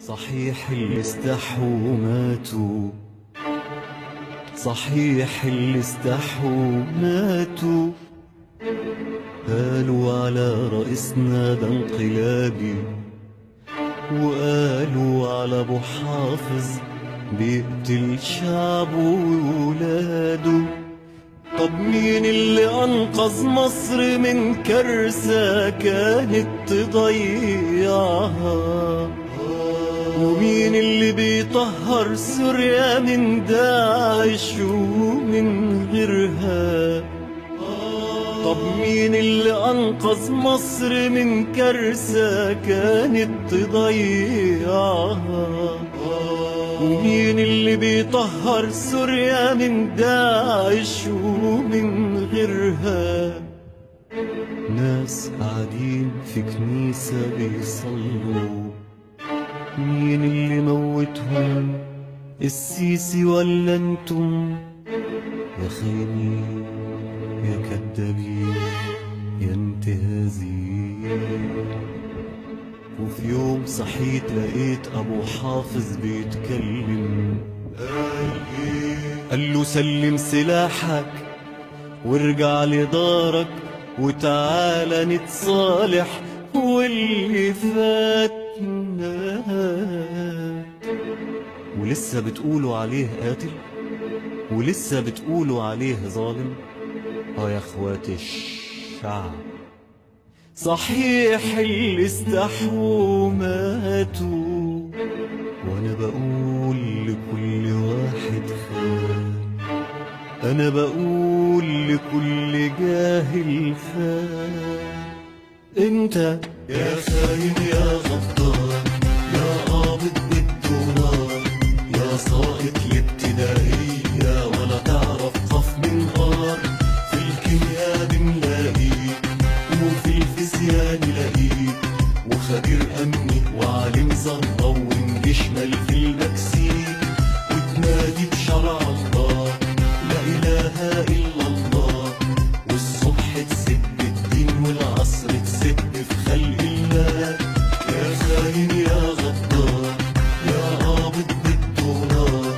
صحيح اللي استحوا ماتوا، صحيح اللي استحوا ماتوا، قالوا على رئيسنا ده انقلابي، وقالوا على ابو حافظ بيقتل شعبه وولاده. طب مين اللي انقذ مصر من كارثة كانت تضيعها؟ ومين اللي بيطهر سوريا من داعش ومن غيرها؟ طب مين اللي أنقذ مصر من كارثة كانت تضيعها؟ ومين اللي بيطهر سوريا من داعش ومن غيرها؟ ناس قاعدين في كنيسة بيصلوا، مين اللي موتهم؟ السيسي ولا انتم؟ يا خاينين يا كدابين يا انتهازين. وفي يوم صحيت لقيت ابو حافظ بيتكلم، قال له سلم سلاحك وارجع لدارك وتعالى نتصالح واللي فاتنا. ولسه بتقولوا عليه قاتل؟ ولسه بتقولوا عليه ظالم؟ يا اخوات الشعب، صحيح اللي استحوا ماتوا، وانا بقول لكل واحد خان، انا بقول لكل جاهل خان. انت يا خاين يا غدار يا قابض بالدولار يا ساقط الابتدائية ولا تعرف قف من غار. في الكيمياء بنلاقيك وفي الفيزياء نلاقيك وخبير أمني وعالم ذرة وانجشمل في المكسيك وتنادي بشرع الله لا إله إلا الله والصبح تسب الدين والعصر تسب في خلق الله. يا خاين يا غدار يا قابض بالدولار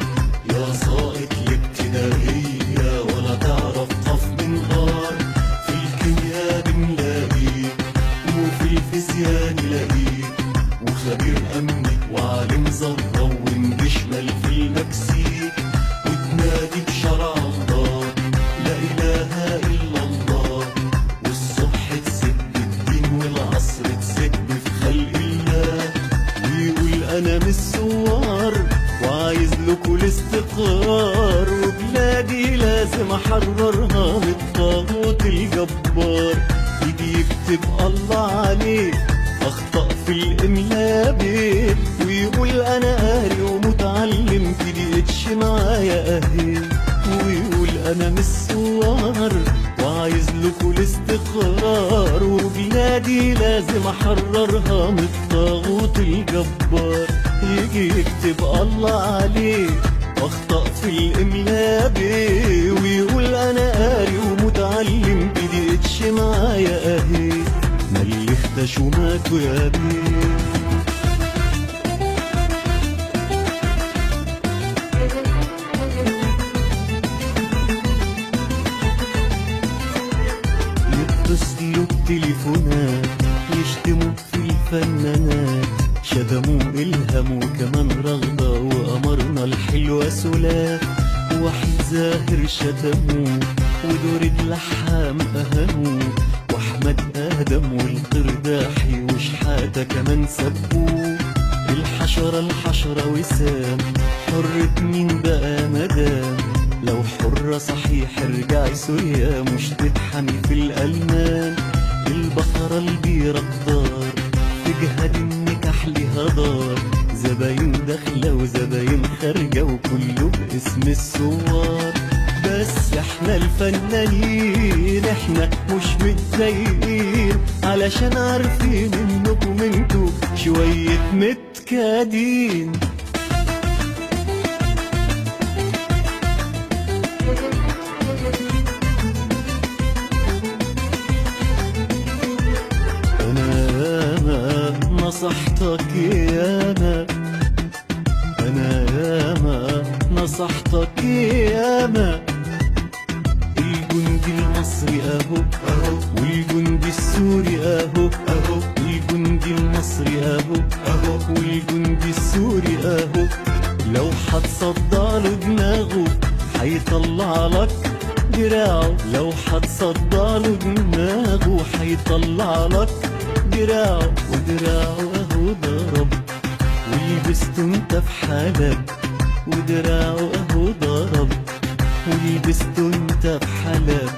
يا ساقط الابتدائية ولا تعرف قف من غار. في الكيمياء بنلاقيك وفي الفيزياء نلاقيك وخبير أمني وعالم ذرة وانجشمل في المكسيك وتنادي بشرع الله لا إله إلا الله والصبح تسب الدين والعصر تسب في خلق الله. ويقول أنا من الثوار وعايز لكم الاستقرار وبلادي لازم أحررها من الطاغوت الجبار. يجي يكتب الله عليه أخطأ في الإملاء بيه ويقول أنا قاري ومتعلم في دقيقتش معايا أهي. ويقول أنا من الثوار وعايز لكم الاستقرار وبلادي لازم أحررها من الطاغوت الجبار. يجي يكتب الله عليه واخطأ في الإملاء بيه ويقول أنا قاري ومتعلم بدقيقتش معايا أهي. ما اللي اختشوا ماتوا يا بيه. يتصلوا بتليفونات يشتموا في الفنانات شتموا إلهام وكمان رغدة وقمرنا الحلوة سلاف. وحيد زاهر شتموه ودورد لحام أهانوه وأحمد آدم والقرداحي وشحاتة كمان سبوه. الحشرة وسام حرة مين بقى مدام؟ لو حرة صحيح ارجعي سوريا مش تتحمي في الألمان. البقرة البيرة قدار تجهد النكاح ليها دار زباين داخلة وزباين خارجة وكله باسم الثوار. بس احنا الفنانين احنا مش متضايقين علشان عارفين انكم انتوا شوية متكادين. انا نصحتك ياما نصحتك ياما. الجندي المصري اهو والجندي السوري اهو الجندي المصري اهو والجندي السوري اهو. لو هتصدع له دماغه هيطلع لك دراعه، لو هتصدع له دماغه هيطلع لك دراعه. ودراعه اهو ضرب ولبسته انت في حالك، ودراعه اهو ضرب ولبسته انت في حالك.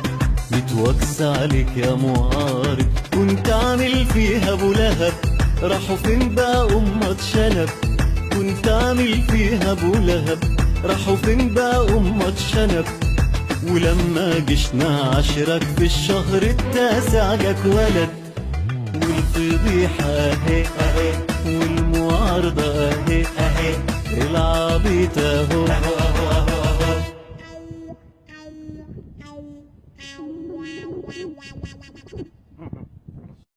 يتوكس عليك يا معارض، كنت عامل فيها ابو لهب، راحوا فين بقى امك شنب. كنت عامل فيها ابو لهب، راحوا فين بقى امك شنب. ولما جشنا عشرك في الشهر التاسع جاك ولد، والفضيحة اهي اهي والمعارضة اهي اهي، العبيط اهو اهو اهو اهو.